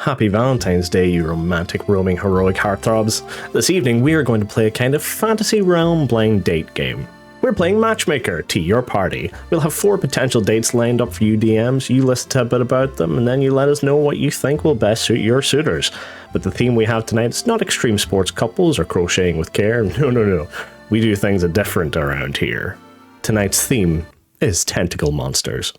Happy Valentine's Day, you romantic, roaming, heroic heartthrobs. This evening we are going to play a kind of fantasy realm blind date game. We're playing Matchmaker to your party. We'll have 4 potential dates lined up for you DMs, you listen to a bit about them, and then you let us know what you think will best suit your suitors. But the theme we have tonight is not extreme sports couples or crocheting with care, no. We do things different around here. Tonight's theme is Tentacle Monsters.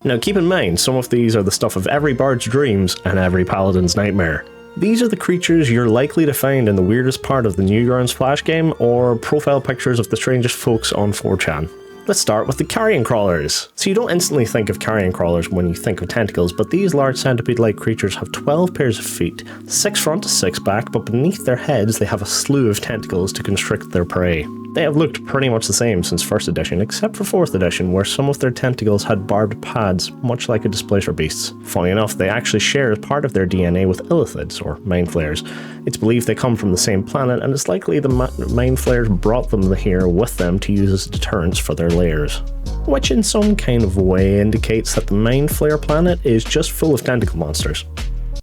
Now keep in mind, some of these are the stuff of every bard's dreams and every paladin's nightmare. These are the creatures you're likely to find in the weirdest part of the Newgrounds Flash game or profile pictures of the strangest folks on 4chan. Let's start with the carrion crawlers. So you don't instantly think of carrion crawlers when you think of tentacles, but these large centipede-like creatures have 12 pairs of feet, 6 front, 6 back, but beneath their heads they have a slew of tentacles to constrict their prey. They have looked pretty much the same since 1st edition, except for 4th edition, where some of their tentacles had barbed pads, much like a Displacer beast's. Funny enough, they actually share part of their DNA with illithids, or mind flayers. It's believed they come from the same planet, and it's likely the mind flayers brought them here with them to use as deterrents for their lairs. Which in some kind of way indicates that the mind flayer planet is just full of tentacle monsters.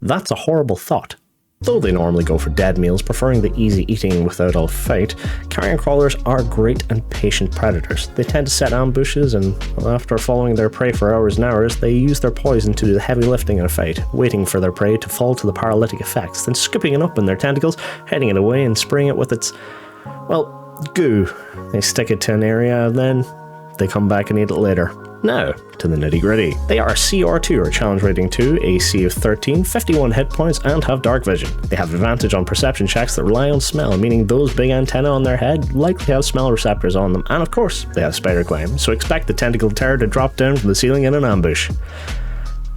That's a horrible thought. Though they normally go for dead meals, preferring the easy eating without a fight, carrion crawlers are great and patient predators. They tend to set ambushes, and after following their prey for hours and hours, they use their poison to do the heavy lifting in a fight, waiting for their prey to fall to the paralytic effects, then scooping it up in their tentacles, heading it away and spraying it with its, goo. They stick it to an area, and then they come back and eat it later. Now, to the nitty gritty. They are CR2 or challenge rating 2, AC of 13, 51 hit points, and have dark vision. They have advantage on perception checks that rely on smell, meaning those big antennae on their head likely have smell receptors on them, and of course, they have spider climb, so expect the tentacle terror to drop down from the ceiling in an ambush.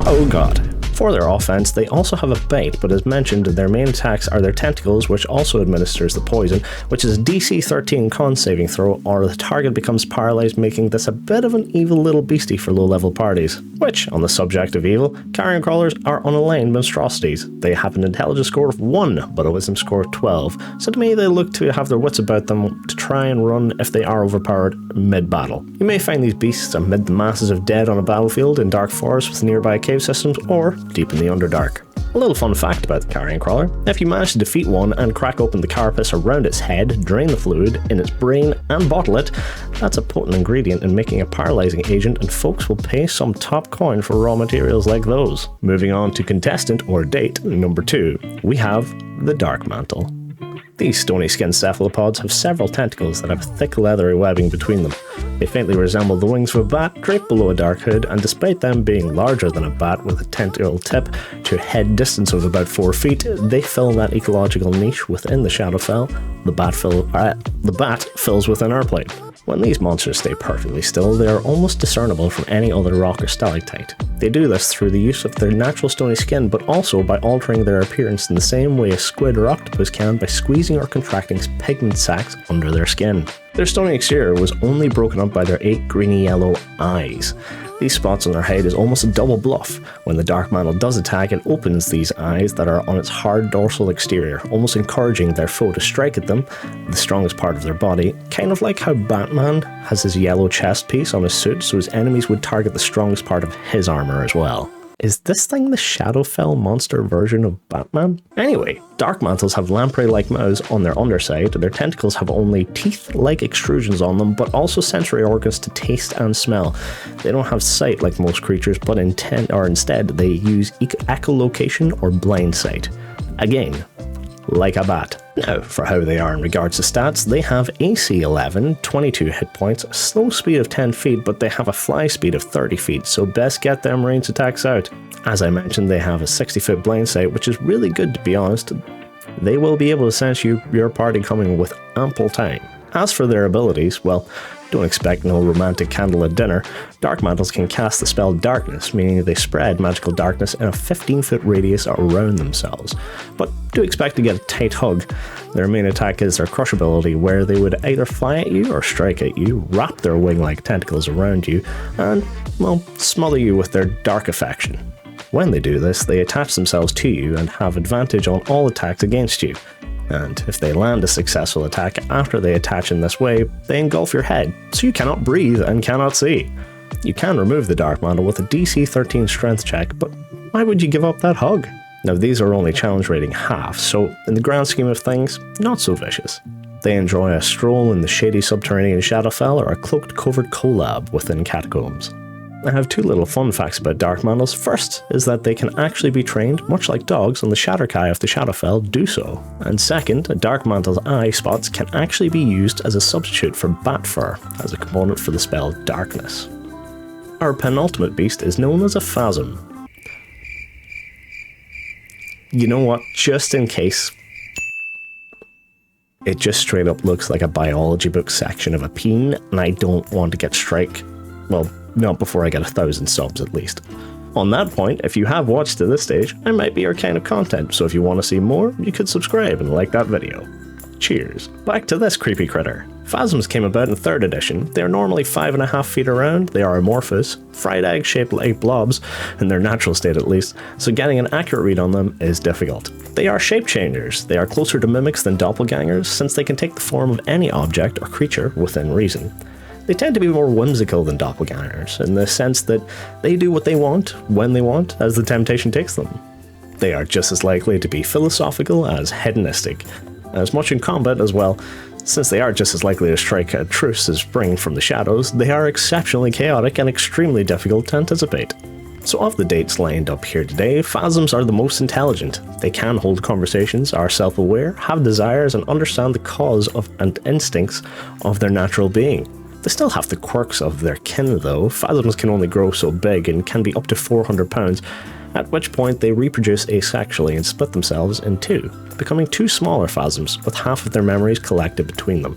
Oh god. For their offense, they also have a bite, but as mentioned, their main attacks are their tentacles, which also administers the poison, which is a DC 13 con saving throw, or the target becomes paralyzed, making this a bit of an evil little beastie for low-level parties. Which, on the subject of evil, carrion crawlers are unaligned monstrosities. They have an intelligence score of 1, but a wisdom score of 12, so to me they look to have their wits about them to try and run if they are overpowered mid-battle. You may find these beasts amid the masses of dead on a battlefield, in dark forests with nearby cave systems, or deep in the Underdark. A little fun fact about the carrion crawler: if you manage to defeat one and crack open the carapace around its head, drain the fluid in its brain and bottle it, that's a potent ingredient in making a paralyzing agent, and folks will pay some top coin for raw materials like those. Moving on to contestant or date number 2, we have the Dark Mantle. These stony-skinned cephalopods have several tentacles that have thick leathery webbing between them. They faintly resemble the wings of a bat draped below a dark hood, and despite them being larger than a bat with a tentacle tip to a head distance of about 4 feet, they fill that ecological niche within the Shadowfell the bat fills within our plane. When these monsters stay perfectly still, they are almost discernible from any other rock or stalactite. They do this through the use of their natural stony skin, but also by altering their appearance in the same way a squid or octopus can by squeezing or contracting pigment sacs under their skin. Their stony exterior was only broken up by their 8 greeny-yellow eyes. These spots on their head is almost a double bluff. When the Dark Mantle does attack, it opens these eyes that are on its hard dorsal exterior, almost encouraging their foe to strike at them, the strongest part of their body, kind of like how Batman has his yellow chest piece on his suit, so his enemies would target the strongest part of his armor as well. Is this thing the Shadowfell monster version of Batman? Anyway, Dark Mantles have lamprey-like mouths on their underside. Their tentacles have only teeth-like extrusions on them, but also sensory organs to taste and smell. They don't have sight like most creatures, but instead they use echolocation or blind sight. Again, like a bat. Now, for how they are in regards to stats, they have AC 11, 22 hit points, a slow speed of 10 feet, but they have a fly speed of 30 feet, so best get them ranged attacks out. As I mentioned, they have a 60-foot blind sight, which is really good to be honest. They will be able to sense your party coming with ample time. As for their abilities, well, don't expect no romantic candlelit dinner. Dark Mantles can cast the spell Darkness, meaning they spread magical darkness in a 15-foot radius around themselves. But do expect to get a tight hug. Their main attack is their crush ability, where they would either fly at you or strike at you, wrap their wing-like tentacles around you, and, smother you with their dark affection. When they do this, they attach themselves to you and have advantage on all attacks against you. And if they land a successful attack after they attach in this way, they engulf your head, so you cannot breathe and cannot see. You can remove the Dark Mantle with a DC 13 strength check, but why would you give up that hug? Now these are only challenge rating half, so in the grand scheme of things, not so vicious. They enjoy a stroll in the shady subterranean Shadowfell or a cloaked covered collab within catacombs. I have two little fun facts about Dark Mantles. First is that they can actually be trained, much like dogs on the Shatterkai of the Shadowfell do so. And second, a Dark Mantle's eye spots can actually be used as a substitute for bat fur, as a component for the spell Darkness. Our penultimate beast is known as a phasm. You know what, just in case, it just straight up looks like a biology book section of a peen, and I don't want to get strike. Well, not before I get 1,000 subs at least. On that point, if you have watched to this stage, I might be your kind of content, so if you want to see more, you could subscribe and like that video. Cheers. Back to this creepy critter. Phasms came about in 3rd edition. They are normally 5.5 feet around, they are amorphous, fried egg shaped like blobs, in their natural state at least, so getting an accurate read on them is difficult. They are shape changers. They are closer to mimics than doppelgangers, since they can take the form of any object or creature within reason. They tend to be more whimsical than doppelgangers, in the sense that they do what they want, when they want, as the temptation takes them. They are just as likely to be philosophical as hedonistic, as much in combat as well. Since they are just as likely to strike a truce as spring from the shadows, they are exceptionally chaotic and extremely difficult to anticipate. So of the dates lined up here today, phasms are the most intelligent. They can hold conversations, are self-aware, have desires, and understand the cause of and instincts of their natural being. They still have the quirks of their kin though. Phasms can only grow so big and can be up to 400 pounds, at which point they reproduce asexually and split themselves in two, becoming two smaller phasms with half of their memories collected between them.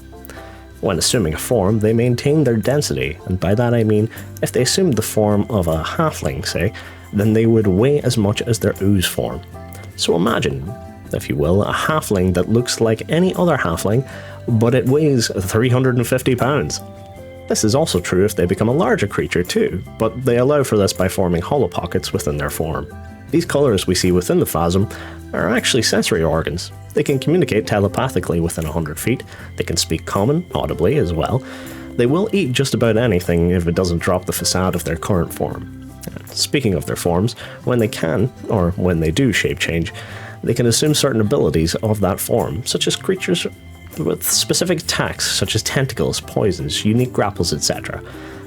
When assuming a form, they maintain their density, and by that I mean, if they assumed the form of a halfling, say, then they would weigh as much as their ooze form. So imagine, if you will, a halfling that looks like any other halfling, but it weighs 350 pounds. This is also true if they become a larger creature too, but they allow for this by forming hollow pockets within their form. These colours we see within the phasm are actually sensory organs. They can communicate telepathically within 100 feet, they can speak common, audibly as well. They will eat just about anything if it doesn't drop the facade of their current form. Speaking of their forms, when they can, or when they do shape change, they can assume certain abilities of that form, such as creatures with specific attacks such as tentacles, poisons, unique grapples, etc.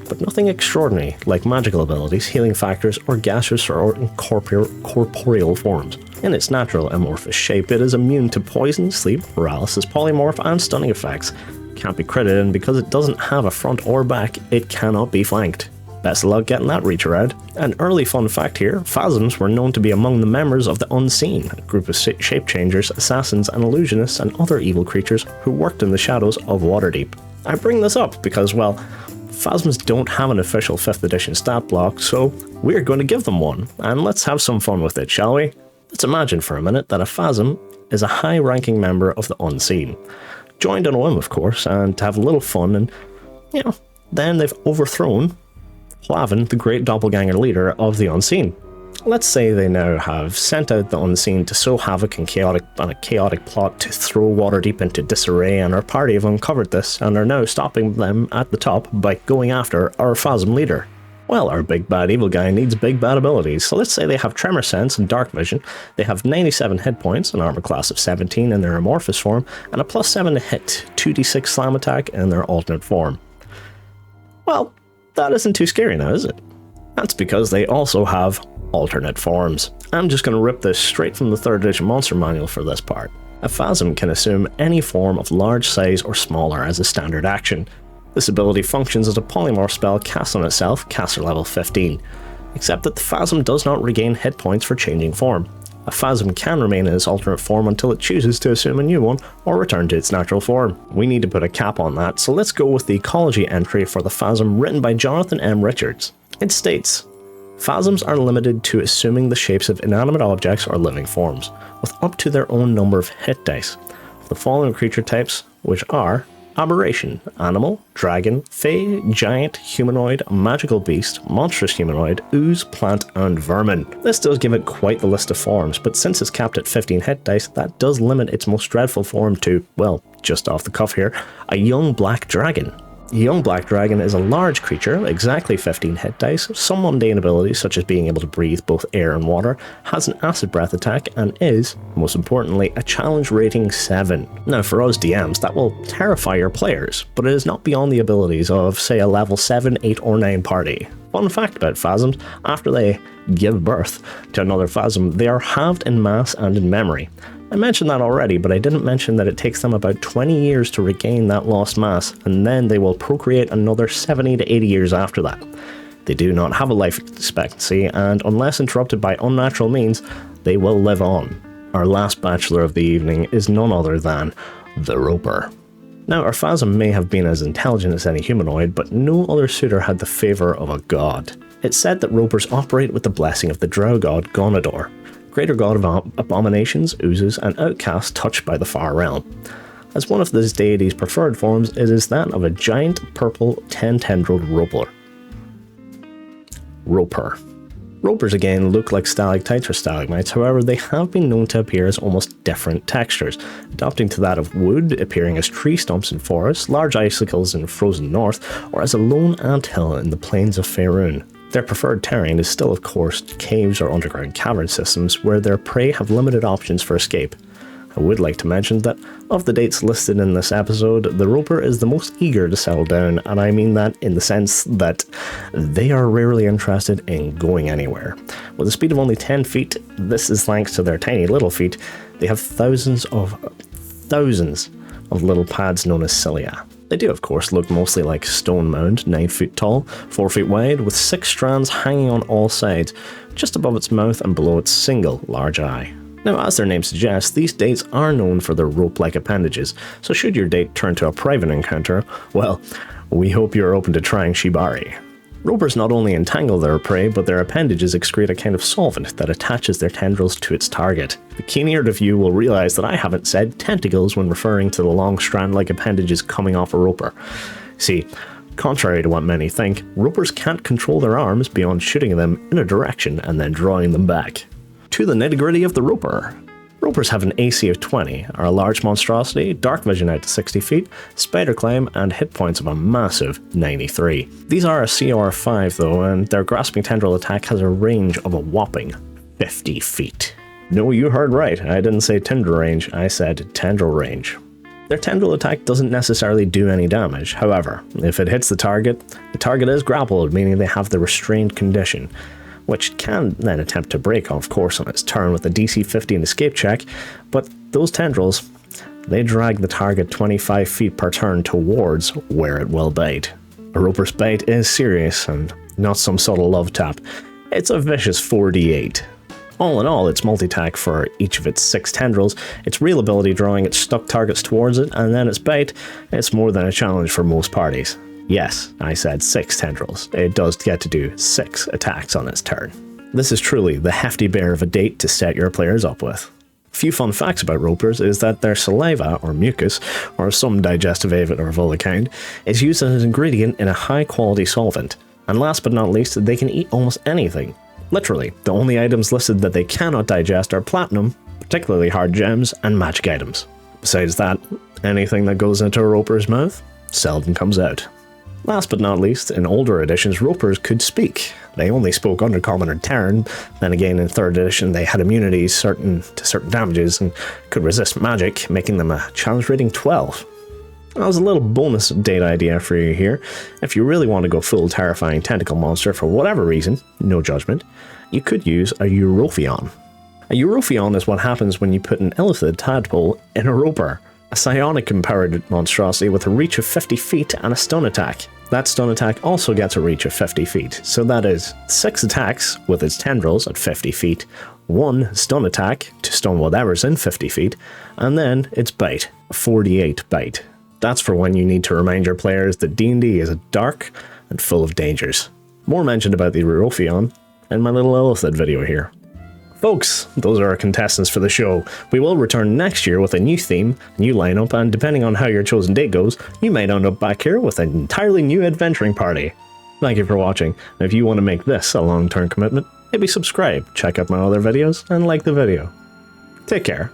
But nothing extraordinary like magical abilities, healing factors, or gaseous or corporeal forms. In its natural amorphous shape, it is immune to poison, sleep, paralysis, polymorph, and stunning effects. Can't be critted, and because it doesn't have a front or back, it cannot be flanked. Best of luck getting that reach around. An early fun fact here, phasms were known to be among the members of the Unseen, a group of shape changers, assassins, and illusionists and other evil creatures who worked in the shadows of Waterdeep. I bring this up because, well, phasms don't have an official 5th edition stat block, so we're going to give them one, and let's have some fun with it, shall we? Let's imagine for a minute that a phasm is a high-ranking member of the Unseen. Joined on a whim, of course, and to have a little fun, and, then they've overthrown Plavin, the great doppelganger leader of the Unseen. Let's say they now have sent out the Unseen to sow havoc and a chaotic plot to throw Waterdeep into disarray, and our party have uncovered this and are now stopping them at the top by going after our phasm leader. Well, our big bad evil guy needs big bad abilities, so let's say they have Tremor Sense and Dark Vision, they have 97 hit points, an armor class of 17 in their amorphous form, and a +7 to hit, 2d6 slam attack in their alternate form. Well, that isn't too scary now, is it? That's because they also have alternate forms. I'm just going to rip this straight from the 3rd edition monster manual for this part. A phasm can assume any form of large size or smaller as a standard action. This ability functions as a polymorph spell cast on itself, caster level 15, except that the phasm does not regain hit points for changing form. A phasm can remain in its alternate form until it chooses to assume a new one or return to its natural form. We need to put a cap on that, so let's go with the ecology entry for the phasm written by Jonathan M. Richards. It states, phasms are limited to assuming the shapes of inanimate objects or living forms, with up to their own number of hit dice. The following creature types, which are aberration, animal, dragon, fae, giant, humanoid, magical beast, monstrous humanoid, ooze, plant, and vermin. This does give it quite the list of forms, but since it's capped at 15 hit dice, that does limit its most dreadful form to, well, just off the cuff here, a young black dragon. The young black dragon is a large creature, exactly 15 hit dice, some mundane abilities such as being able to breathe both air and water, has an acid breath attack, and is, most importantly, a challenge rating 7. Now for us DMs, that will terrify your players, but it is not beyond the abilities of, say, a level 7, 8 or 9 party. Fun fact about phasms, after they give birth to another phasm, they are halved in mass and in memory. I mentioned that already, but I didn't mention that it takes them about 20 years to regain that lost mass, and then they will procreate another 70 to 80 years after that. They do not have a life expectancy, and unless interrupted by unnatural means, they will live on. Our last bachelor of the evening is none other than the Roper. Now, our phasm may have been as intelligent as any humanoid, but no other suitor had the favour of a god. It's said that Ropers operate with the blessing of the drow god Gonador, greater god of abominations, oozes, and outcasts touched by the far realm. As one of this deity's preferred forms, it is that of a giant purple 10-tendrilled roper. Ropers again look like stalactites or stalagmites, however they have been known to appear as almost different textures, adapting to that of wood, appearing as tree stumps in forests, large icicles in frozen north, or as a lone anthill in the plains of Faerun. Their preferred terrain is still of course caves or underground cavern systems where their prey have limited options for escape. I would like to mention that of the dates listed in this episode, the Roper is the most eager to settle down, and I mean that in the sense that they are rarely interested in going anywhere. With a speed of only 10 feet, this is thanks to their tiny little feet, they have thousands of little pads known as cilia. They do of course look mostly like a stone mound, 9 feet tall, 4 feet wide, with 6 strands hanging on all sides, just above its mouth and below its single large eye. Now, as their name suggests, these dates are known for their rope-like appendages, so should your date turn to a private encounter, well, we hope you're open to trying Shibari. Ropers not only entangle their prey, but their appendages excrete a kind of solvent that attaches their tendrils to its target. The keen-eared of you will realize that I haven't said tentacles when referring to the long strand-like appendages coming off a roper. See, contrary to what many think, ropers can't control their arms beyond shooting them in a direction and then drawing them back. To the nitty-gritty of the Roper. Ropers have an AC of 20, are a large monstrosity, dark vision out to 60 feet, spider climb, and hit points of a massive 93. These are a CR 5 though, and their grasping tendril attack has a range of a whopping 50 feet. No, you heard right, I didn't say tendril range, I said tendril range. Their tendril attack doesn't necessarily do any damage, however, if it hits the target is grappled, meaning they have the restrained condition, which can then attempt to break off course on its turn with a DC 15 escape check, but those tendrils, they drag the target 25 feet per turn towards where it will bite. A roper's bite is serious and not some subtle love tap. It's a vicious 4d8. All in all, it's multi-attack for each of its 6 tendrils, its real ability drawing its stuck targets towards it, and then its bite, it's more than a challenge for most parties. Yes, I said 6 tendrils. It does get to do 6 attacks on its turn. This is truly the hefty bear of a date to set your players up with. A few fun facts about ropers is that their saliva, or mucus, or some digestive avid or of kind, is used as an ingredient in a high-quality solvent. And last but not least, they can eat almost anything. Literally, the only items listed that they cannot digest are platinum, particularly hard gems, and magic items. Besides that, anything that goes into a roper's mouth seldom comes out. Last but not least, in older editions, ropers could speak. They only spoke Undercommon or Terran, then again in 3rd edition they had immunities to certain damages and could resist magic, making them a challenge rating 12. That was a little bonus date idea for you here. If you really want to go full terrifying tentacle monster for whatever reason, no judgment, you could use a Europhion. A Europhion is what happens when you put an illithid tadpole in a roper. A psionic-empowered monstrosity with a reach of 50 feet and a stun attack. That stun attack also gets a reach of 50 feet, so that is 6 attacks with its tendrils at 50 feet, 1 stun attack to stun whatever's in 50 feet, and then its bite, a 48 bite. That's for when you need to remind your players that D&D is dark and full of dangers. More mentioned about the Europhion in my little illithid video here. Folks, those are our contestants for the show. We will return next year with a new theme, a new lineup, and depending on how your chosen date goes, you might end up back here with an entirely new adventuring party. Thank you for watching, and if you want to make this a long-term commitment, maybe subscribe, check out my other videos, and like the video. Take care.